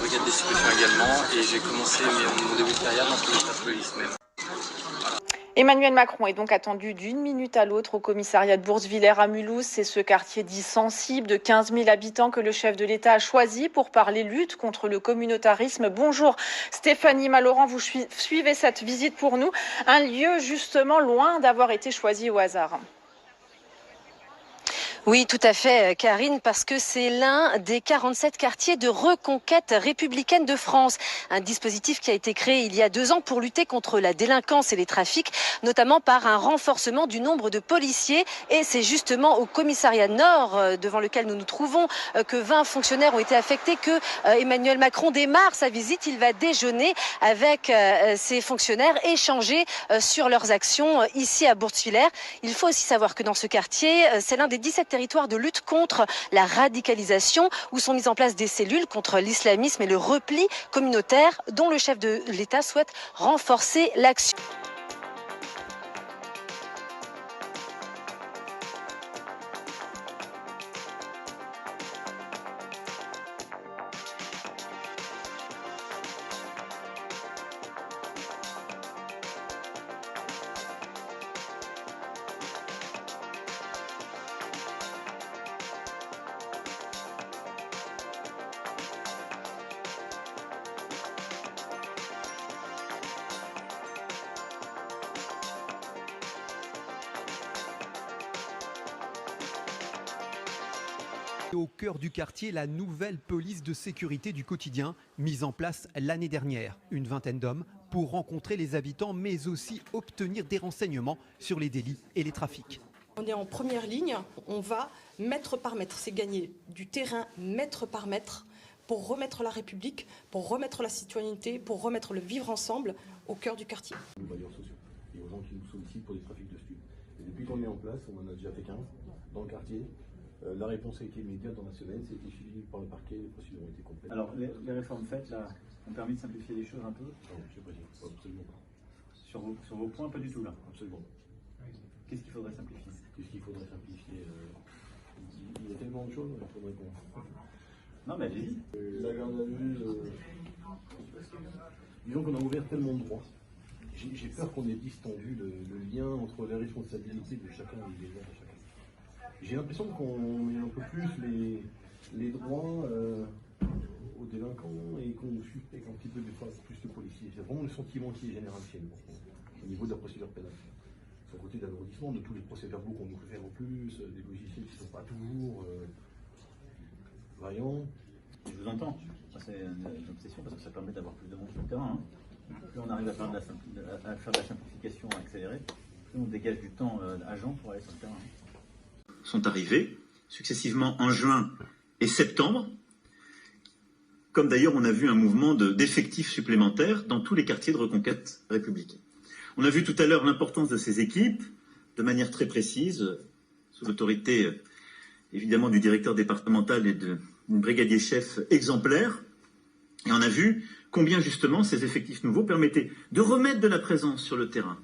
brigade des stupéfiants également, et j'ai commencé mon début de carrière dans ce commissariat de police même. Emmanuel Macron est donc attendu d'une minute à l'autre au commissariat de Boursvillers à Mulhouse. C'est ce quartier dit sensible de 15 000 habitants que le chef de l'État a choisi pour parler lutte contre le communautarisme. Bonjour Stéphanie Malauran, vous suivez cette visite pour nous. Un lieu justement loin d'avoir été choisi au hasard. Oui, tout à fait, Karine, parce que c'est l'un des 47 quartiers de reconquête républicaine de France. Un dispositif qui a été créé il y a 2 ans pour lutter contre la délinquance et les trafics, notamment par un renforcement du nombre de policiers. Et c'est justement au commissariat Nord, devant lequel nous nous trouvons, que 20 fonctionnaires ont été affectés, que Emmanuel Macron démarre sa visite. Il va déjeuner avec ces fonctionnaires, échanger sur leurs actions ici à Boursvillers. Il faut aussi savoir que dans ce quartier, c'est l'un des 17 territoire de lutte contre la radicalisation où sont mises en place des cellules contre l'islamisme et le repli communautaire dont le chef de l'État souhaite renforcer l'action. Au cœur du quartier, la nouvelle police de sécurité du quotidien, mise en place l'année dernière. Une vingtaine d'hommes pour rencontrer les habitants, mais aussi obtenir des renseignements sur les délits et les trafics. On est en première ligne, on va mètre par mètre, c'est gagner du terrain mètre par mètre pour remettre la République, pour remettre la citoyenneté, pour remettre le vivre ensemble au cœur du quartier. Aux bailleurs sociaux et aux gens qui nous sollicitent pour des trafics de stupes. Et depuis qu'on est en place, on en a déjà fait 15 dans le quartier. La réponse a été immédiate dans la semaine, ça a été suivi par le parquet, les procédures ont été complètes. Alors, les réformes faites, là, ont permis de simplifier les choses un peu? Non, je ne sais pas, absolument pas. Sur vos points, pas du tout, là? Absolument. Qu'est-ce qu'il faudrait simplifier? Qu'est-ce qu'il faudrait simplifier? Il y a tellement de choses, il faudrait qu'on... Non, mais allez-y. La garde à vue, disons qu'on a ouvert tellement de droits. J'ai peur qu'on ait distendu le lien entre les responsabilités de chacun et les devoirs de chacun. J'ai l'impression qu'on met un peu plus les droits aux délinquants et qu'on suspecte un petit peu des fois plus de policiers. C'est vraiment le sentiment qui est général chez nous, au niveau de la procédure pénale. Son côté d'alourdissement, de tous les procès-verbaux qu'on nous fait faire en plus, des logiciels qui ne sont pas toujours vaillants. Je vous entends. C'est une obsession parce que ça permet d'avoir plus de monde sur le terrain. Plus on arrive à faire de la simplification accélérée, plus on dégage du temps agent pour aller sur le terrain. Sont arrivés successivement en juin et septembre, comme d'ailleurs on a vu un mouvement d'effectifs supplémentaires dans tous les quartiers de reconquête républicaine. On a vu tout à l'heure l'importance de ces équipes, de manière très précise, sous l'autorité évidemment du directeur départemental et d'une brigadier chef exemplaire, et on a vu combien justement ces effectifs nouveaux permettaient de remettre de la présence sur le terrain,